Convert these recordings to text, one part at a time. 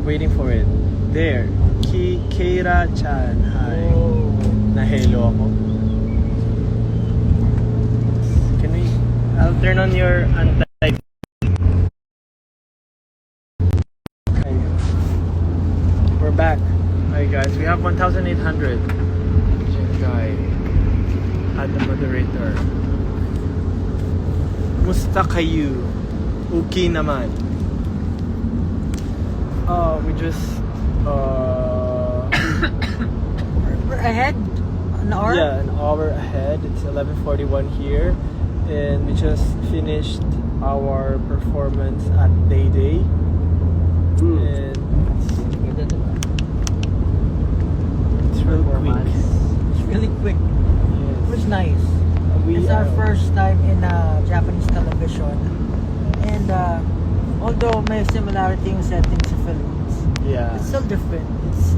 waiting for it. There. Keira-chan. Hi. Na-hello ako. Can we... I'll turn on your anti... We're back. Hi guys, we have 1,800. Guy. Add the moderator. Musta kayo? Okay naman. We just We're ahead? An hour? Yeah, an hour ahead. It's 11:41 here, and we just finished our performance at Day Day. And it's real quick. It's really quick. Yes. It was nice. We It's our first time in Japanese television. And although may similarity yung setting sa Philippines, Yeah. it's still different. It's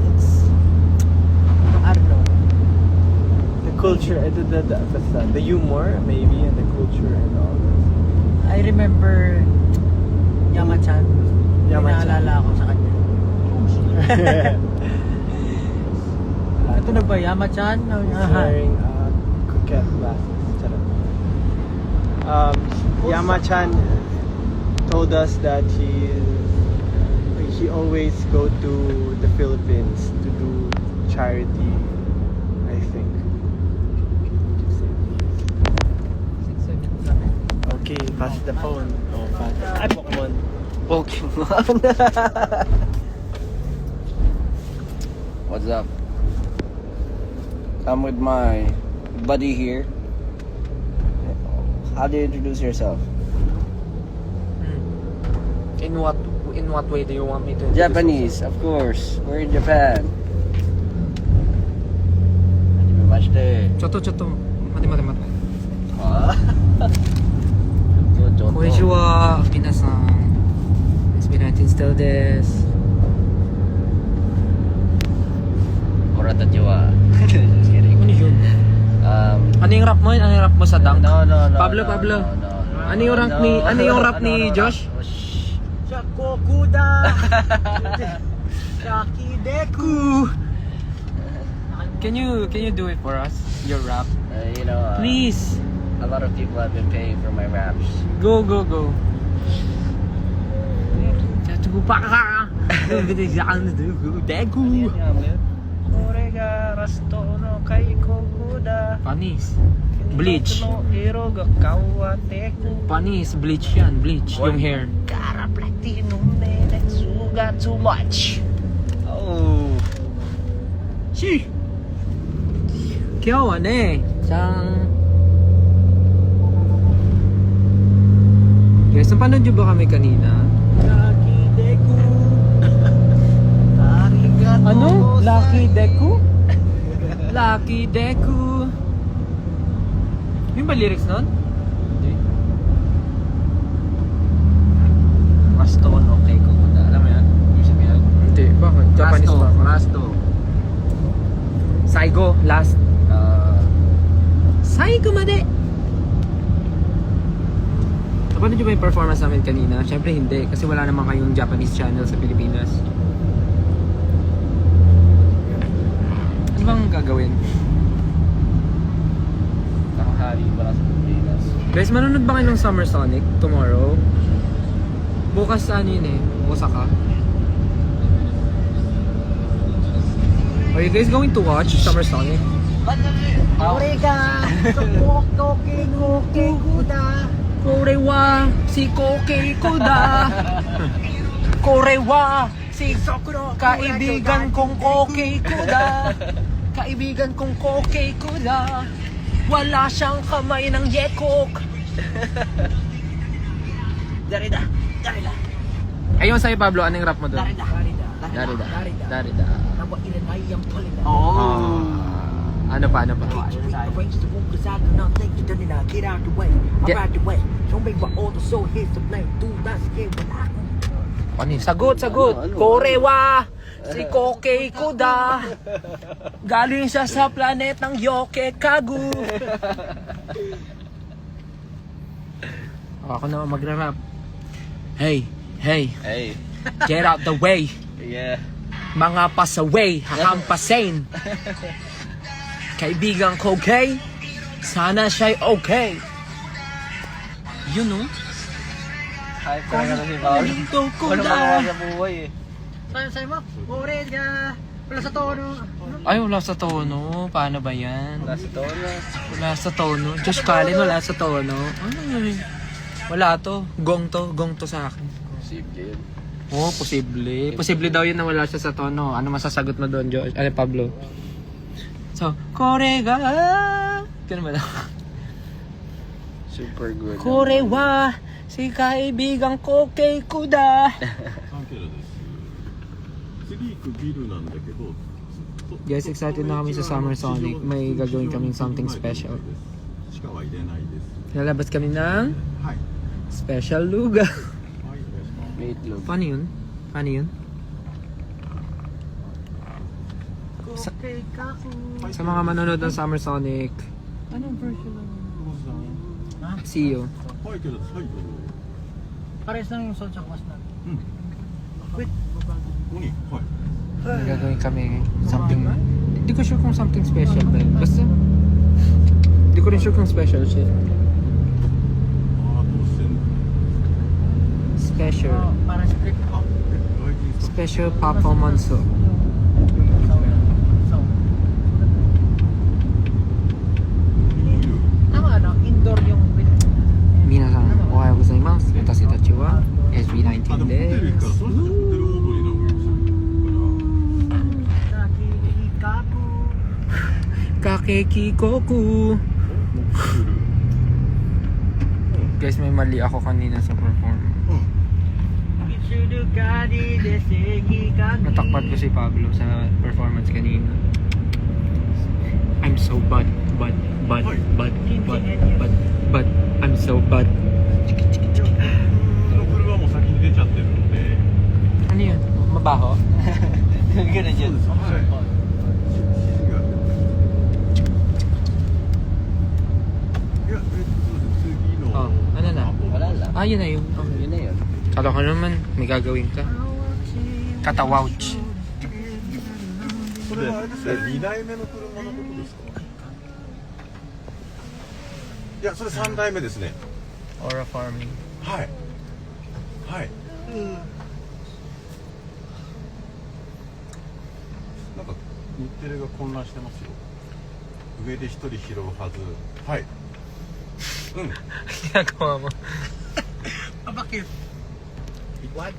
I don't know. The culture, the humor maybe, and the culture and all this. I remember Yama-chan. Yama-chan. Naalala ako sa kanya. Ito na ba, Yama-chan? Wearing cricket glasses. Charot. Yama-chan told us that he always go to the Philippines to do charity, I think. Okay, pass the phone. Oh, pass. Ay, Pokemon. Pokemon. What's up? I'm with my buddy here. How do you introduce yourself? In what way do you want me to introduce Japanese, of course. We're in Japan. Hajimemashite. Choto. Mate. Ah. Konnichiwa, minasan. SB19 still desu. Oratachiwa. Just kidding. Ano yun? Ano yung rap mo? Ano yung rap mo sa dunk? No. Pablo. Ano yung rap ni Josh? Shakokuda! Shakideku! Can you do it for us? Your rap? Please. A lot of people have been paying for my raps. Go. Chupa ka. Deku. Orega rasto no kai kokuda. Panis. Bleach. Hero ga kawateku. Panis. Bleach yan. Bleach. Yung hair. Cara platinum ne suga too much. Oh. Shi. Kyo ne. Sang. Guys, napanood nyo ba kami kanina? Shakideku! Arigato! Ano? Lucky Deku? Lucky Deku. Yung ba lyrics nun? Hindi. Rasto no kai kokuda. Alam mo yan? Yung sabihan? Hindi. Bakit? Japanese ba? Rasto. Saigo. Last. Saigo made! Napanood nyo ba yung performance namin kanina? Siyempre hindi. Kasi wala naman kayong Japanese channel sa Pilipinas. Ano bang gagawin? Nakahari pala sa Pilipinas. Guys, manonood ba kayo ng Summer Sonic tomorrow? Bukas ano yun eh? Osaka. Are you guys going to watch Summer Sonic? Orega! Shakokuda! Korewa si Koke Koda. Korewa si kaibigan kong Koke Koda. Kaibigan kong Koke Koda. Wala siyang kamay ng yekok. Darida! Ayun sa'yo Pablo, anong rap mo doon? Darida! Darida. Naba inanay ang palida. Ano pa? Arrange the room cause I do not think you done it. Get out the way. I'm out the way. Don't make my order so here's the blame. Do not scare when I Ano? Sagot. Korewa si Koke Koda. Galing siya sa planetang Yoke Kagu. Ako na magra-rap. Hey, Hey. get out the way. Yeah. Mga pasaway, hahampasin. Kaibigan ko, okay? Sana siya'y okay. Yun, no? Hype talaga na si Paolo. Walang magawa sa buhay eh. Sa'yo mo? Ore ka. Wala sa tono. Ay, wala sa tono. Paano ba yan? Wala sa tono. Wala sa tono. Josh Cullen, wala sa tono. Ay, wala to. Gong to sa akin. Posible yun. Oo, posible. Posible daw yun na wala siya sa tono. Ano masasagot mo doon, Josh? Ano, Pablo? So, Korega. Ganun ba daw? Super good. Korewa, si kaibigan ko kay Kuda. 次行くビルなんだけど Guys, excited na kami sa Summer Sonic. May gagawin kaming something special. 地下は入れないです Lalabas kami ng はい special luga. はいお願いします Meatloaf. Paano yun? Paano yun? Sa mga manonood ng Summer Sonic, Anong version ng... see you. はいけどはいどうぞ Pares lang yung sound sa kwas na. ここにはい May gagawin kami something... Hindi ko sure kung something special ba yun. Basta... Hindi ko rin sure kung special siya. あとSpecial. Parang script. 外人さん Special performance. Sound. Tama ano? Indoor yung... Minasan, ohayo gozaimasu. Watashi tachi wa あで SB19 もホテル行くから desu. その人ホテルオードリーなんかさ Kakekikoku. ホテル Guys, may mali ako kanina sa performance. Natakpat ko si Pablo sa performance kanina. I'm so bad. I'm so bad. の車も先に出ちゃってるので Ano yun? Mabaho? Ganun yun. はい指示がいや次の Oh, ano na? Wala lang. Ah, yun na yun. Oh. Yun na yun. Kala ko naman, may gagawin ka. Katawouch. それはあれですね2台目の車のことですかいやそれ3台目ですね Aura farming. はいはいなんか日テレが混乱してますよ上で一人拾うはずはいうん Ginagawa mo. Bakit? What?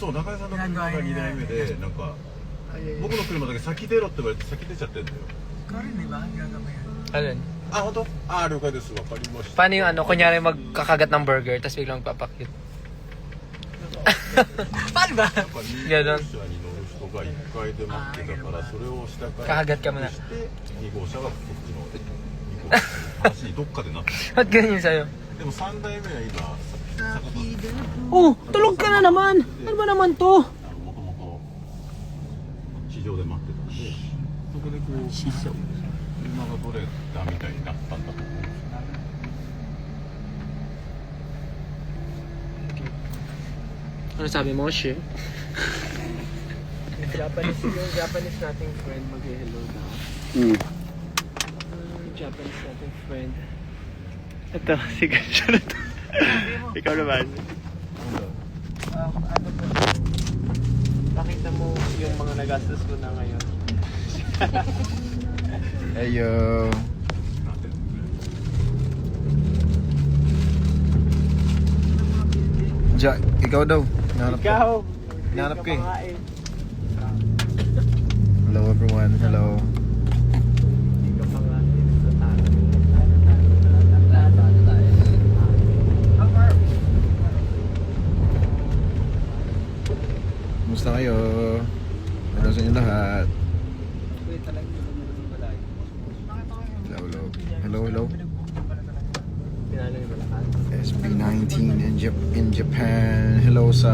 そう中井さんの車が2台目でなんか僕の車だけ先出ろって言われて先出ちゃってんだよ Ikaw rin, di ba? Gagawin yan. Alin? あ本当あ了解ですわかりました Paano yung ano, kunyari magkakagat ng burger, tapos biglang papakit. Paano ba? なんか2号車に乗る人が1階で待ってたからそれを下から Kakagat ka muna. して2号車がこっちの2号車の話にどっかでなってる Ba't ganyan sa'yo? でも3台目は今坂田 Oh, tulog ka na naman! Ano ba naman to? もともと地上で待ってたんでそこでこう車が取れたみたいになったんだと思うんですよ Ano sabi mo, Shi? Yung Japanese nating friend mag-hello daw. Hmm. Yung Japanese nating friend. Ito, si Gansha na to. Ikaw naman. Ano ba? Pakita mo yung mga nagastos ko na ngayon. Ayo. Ja, ikaw daw. Ikaw! Hinahanap hindi ko eh. makain. Hello everyone. Hello. Hindi ka pa nga. Kumusta kayo? Hello sa inyo lahat. Hello, hello. Hello. Pinalo yung malakas. SB19 in Japan. Hello sa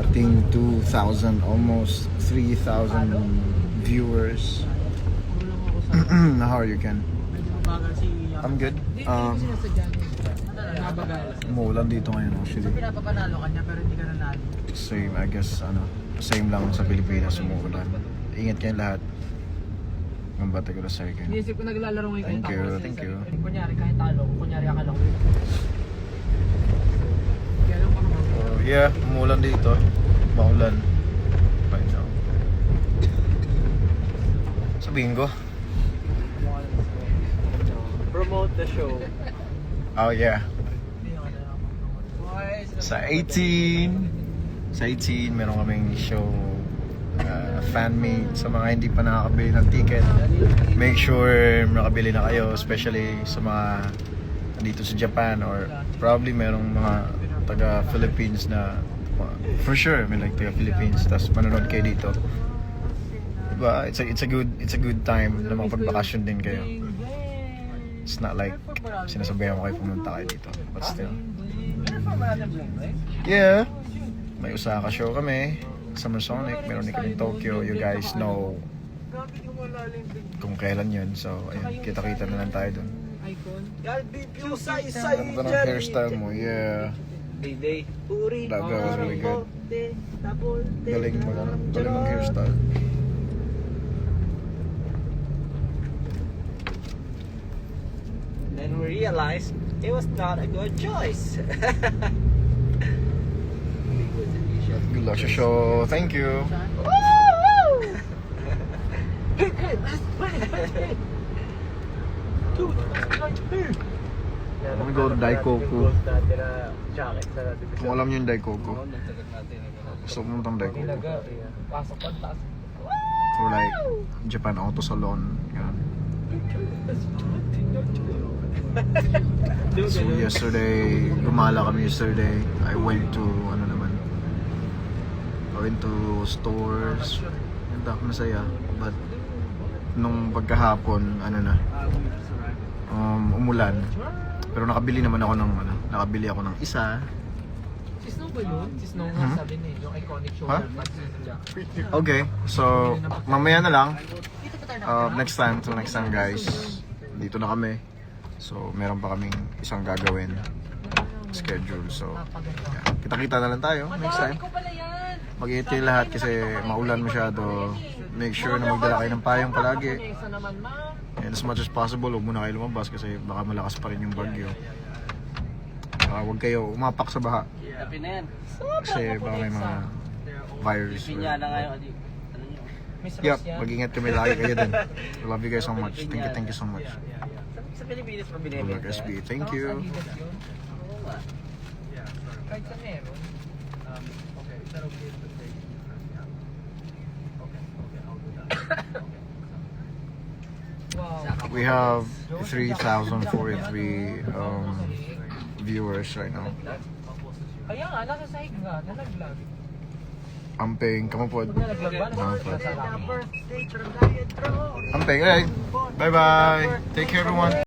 ating 2,000, almost 3,000 viewers. How are you, Ken? I'm good. Umuulan dito ngayon actually. Pinapapanalo ka niya pero hindi ka nanalo. Same, I guess, same lang sa Pilipinas, umuulan. Ingat kayong lahat. Mambate ko na sa akin. Iniisip ko naglalaro ngayon. Thank kayo, you, tapos thank you. Kunyari, kahit talo, kunyari akala ko. Kaya lang pa naman. Yeah, umuulan dito. Maulan. Right now. Sabihin ko. Promote the show. Oh yeah. Sa 18, meron kaming show, fan meet. Sa mga hindi pa nakakabili ng ticket, make sure makabili na kayo, especially sa mga dito sa Japan or probably merong mga taga Philippines na for sure may like taga Philippines tas manonood kayo dito. Diba, it's a good time na makapagbakasyon din kayo. It's not like sinasabayan mo kayo pumunta kayo dito, but still. Yeah, may Osaka show kami, Summer Sonic, meron din kami Tokyo. You guys know kung kailan yun, so ayun, kita-kita na lang tayo dun. Ganda ng hairstyle mo, yeah. Day. That guy was really good. Galing mag hairstyle. Then we realized it was not a good choice. Good luck sa show. Thank you. I'm gonna go to Daikoku. Kung alam niyo yung Daikoku, gusto ko pumunta ng Daikoku. Pasok pa, taas. Or like, Japan Auto Salon. Yan. So yesterday, gumala kami yesterday. I went to, stores. Ganda, masaya. But, nung pagkahapon, umulan. Pero nakabili naman ako ng isa. Si Snow ba yun? Si Snow nga sabi niya, yung iconic shoulder pads niya. Okay, so mamaya na lang. Next time guys. Dito na kami. So meron pa kaming isang gagawin schedule. So yeah. Kita-kita na lang tayo next time. Mag-iingat kayo lahat kasi maulan masyado. Make sure na magdala kayo ng payong palagi. And as much as possible, huwag muna kayo lumabas kasi baka malakas pa rin yung bagyo. Huwag kayo umapak sa baha. Kasi baka may mga virus. Yup, mag-ingat kami lagi kayo din. I love you guys so much. Thank you so much. Sa Pilipinas pa Good luck, SB. Thank you. Kahit sa meron. Wow. We have 3,043 viewers right now. Kaya nga, nasa sahig nga, nalaglag. Amping, kamapod. Nalaglag ba? Kamapod. Nasa laki. Amping, alright. Bye-bye. Take care everyone.